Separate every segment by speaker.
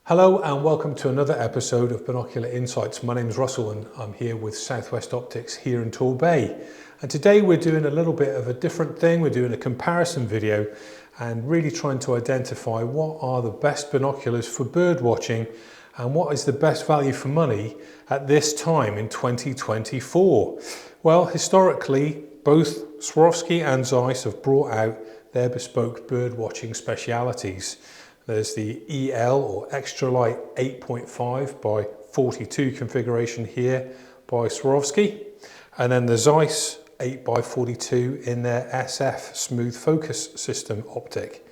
Speaker 1: Hello and welcome to another episode of Binocular Insights. My name is Russell and I'm here with Southwest Optics here in Torbay. And today we're doing a little bit of a different thing. We're doing a comparison video and really trying to identify what are the best binoculars for bird watching and what is the best value for money at this time in 2024. Well, historically, both Swarovski and Zeiss have brought out their bespoke bird watching specialities. There's the EL or Extra Light 8.5 by 42 configuration here by Swarovski, and then the Zeiss 8 by 42 in their SF smooth focus system optic.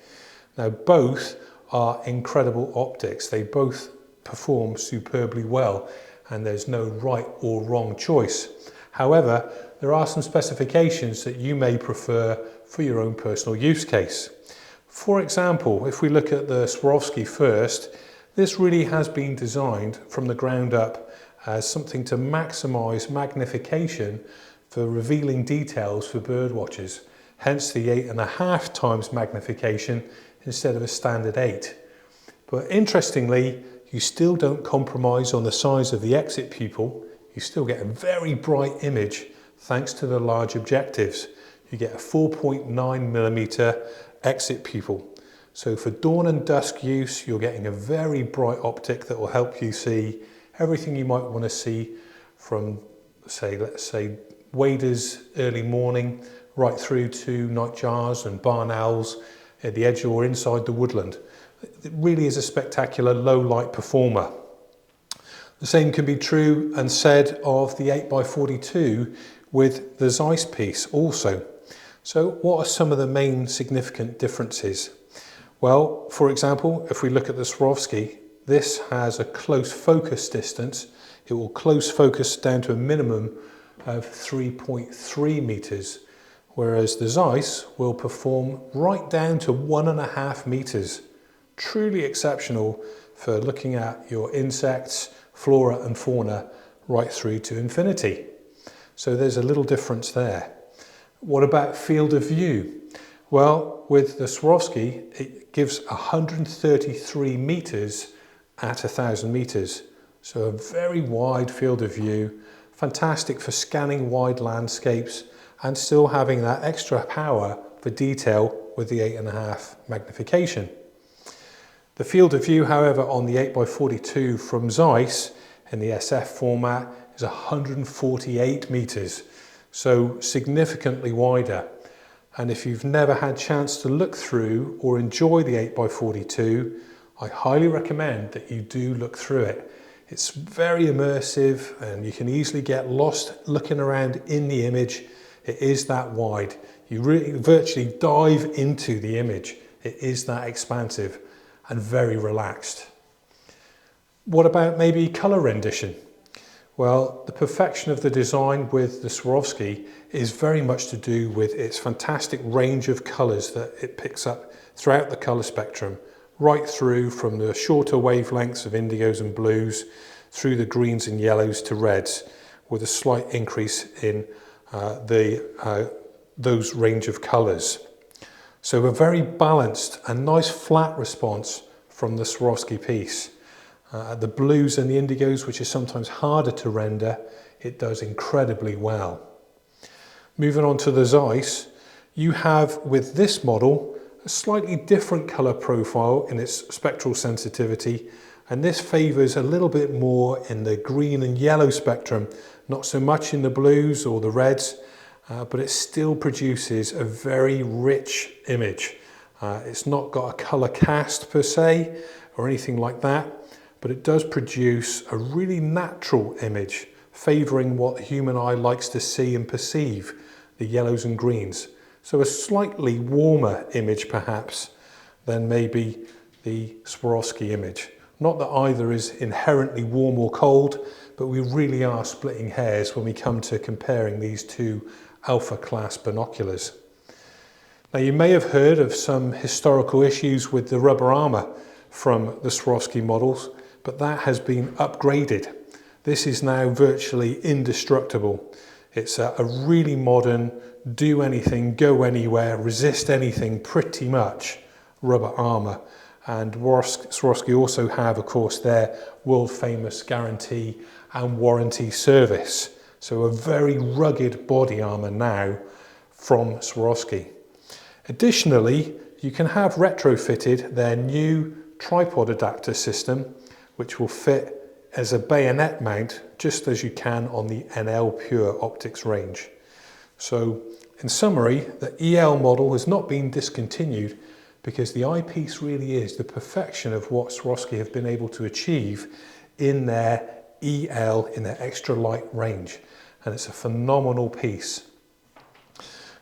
Speaker 1: Now both are incredible optics. They both perform superbly well and there's no right or wrong choice. However, there are some specifications that you may prefer for your own personal use case. For example, if we look at the Swarovski first, this really has been designed from the ground up as something to maximize magnification for revealing details for bird watchers, hence the 8.5 times magnification instead of a standard 8. But interestingly, you still don't compromise on the size of the exit pupil. You still get a very bright image thanks to the large objectives. You get a 4.9mm exit pupil. So for dawn and dusk use, you're getting a very bright optic that will help you see everything you might want to see from, let's say, waders early morning right through to nightjars and barn owls at the edge or inside the woodland. It really is a spectacular low light performer. The same can be true and said of the 8x42 with the Zeiss piece also. So what are some of the main significant differences? Well, for example, if we look at the Swarovski, this has a close focus distance. It will close focus down to a minimum of 3.3 meters, whereas the Zeiss will perform right down to 1.5 meters. Truly exceptional for looking at your insects, flora and fauna right through to infinity. So there's a little difference there. What about field of view? Well, with the Swarovski, it gives 133 meters at 1,000 meters. So a very wide field of view, fantastic for scanning wide landscapes and still having that extra power for detail with the 8.5 magnification. The field of view, however, on the 8x42 from Zeiss in the SF format is 148 meters. So significantly wider. And if you've never had a chance to look through or enjoy the 8x42, I highly recommend that you do look through it. It's very immersive and you can easily get lost looking around in the image. It is that wide. You really virtually dive into the image. It is that expansive and very relaxed. What about maybe color rendition? Well, the perfection of the design with the Swarovski is very much to do with its fantastic range of colors that it picks up throughout the color spectrum, right through from the shorter wavelengths of indigos and blues, through the greens and yellows to reds, with a slight increase in those range of colors. So a very balanced and nice flat response from the Swarovski piece. The blues and the indigos, which is sometimes harder to render, it does incredibly well. Moving on to the Zeiss, you have with this model a slightly different color profile in its spectral sensitivity, and this favors a little bit more in the green and yellow spectrum, not so much in the blues or the reds, but it still produces a very rich image. It's not got a color cast per se or anything like that, but it does produce a really natural image, favouring what the human eye likes to see and perceive, the yellows and greens. So a slightly warmer image perhaps than maybe the Swarovski image. Not that either is inherently warm or cold, but we really are splitting hairs when we come to comparing these two alpha class binoculars. Now you may have heard of some historical issues with the rubber armour from the Swarovski models, but that has been upgraded. This is now virtually indestructible. It's a really modern, do anything, go anywhere, resist anything pretty much rubber armour. And Swarovski also have, of course, their world famous guarantee and warranty service. So a very rugged body armour now from Swarovski. Additionally, you can have retrofitted their new tripod adapter system, which will fit as a bayonet mount, just as you can on the NL Pure optics range. So in summary, the EL model has not been discontinued because the eyepiece really is the perfection of what Swarovski have been able to achieve in their EL, in their extra light range. And it's a phenomenal piece.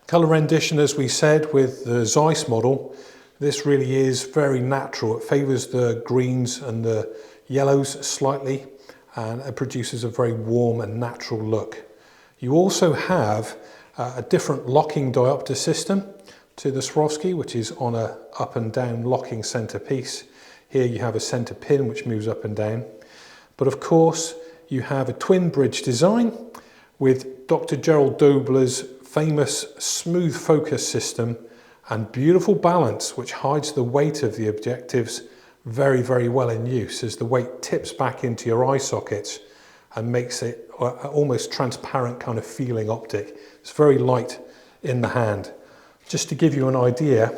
Speaker 1: Colour rendition, as we said, with the Zeiss model, this really is very natural. It favours the greens and the yellows slightly, and it produces a very warm and natural look. You also have a different locking diopter system to the Swarovski, which is on a up and down locking centerpiece. Here you have a center pin which moves up and down. But of course, you have a twin bridge design with Dr. Gerald Dobler's famous smooth focus system and beautiful balance, which hides the weight of the objectives very, very well in use, as the weight tips back into your eye sockets and makes it almost transparent kind of feeling optic. It's very light in the hand. Just to give you an idea,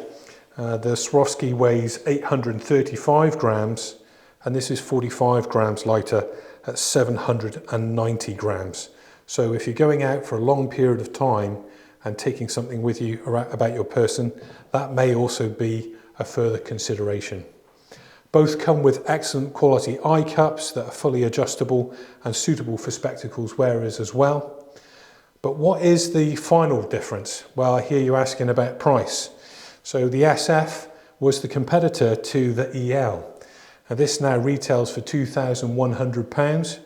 Speaker 1: the Swarovski weighs 835 grams, and this is 45 grams lighter at 790 grams. So if you're going out for a long period of time and taking something with you about your person, that may also be a further consideration. Both come with excellent quality eye cups that are fully adjustable and suitable for spectacles wearers as well. But what is the final difference? Well, I hear you asking about price. So the SF was the competitor to the EL. Now this now retails for £2,100.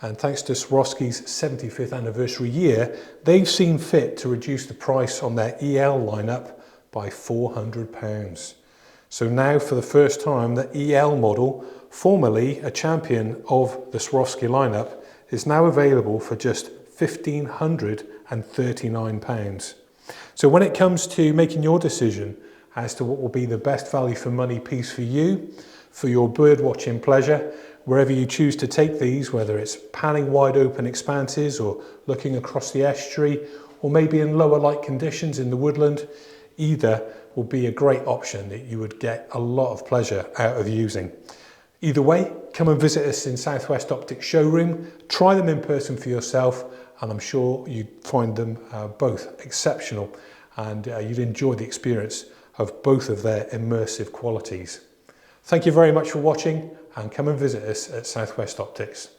Speaker 1: And thanks to Swarovski's 75th anniversary year, they've seen fit to reduce the price on their EL lineup by £400. So now for the first time, the EL model, formerly a champion of the Swarovski lineup, is now available for just £1,539. So when it comes to making your decision as to what will be the best value for money piece for you, for your bird watching pleasure, wherever you choose to take these, whether it's panning wide open expanses or looking across the estuary, or maybe in lower light conditions in the woodland, either will be a great option that you would get a lot of pleasure out of using. Either way, come and visit us in Southwest Optics showroom, try them in person for yourself, and I'm sure you'd find them both exceptional, and you'd enjoy the experience of both of their immersive qualities. Thank you very much for watching, and come and visit us at Southwest Optics.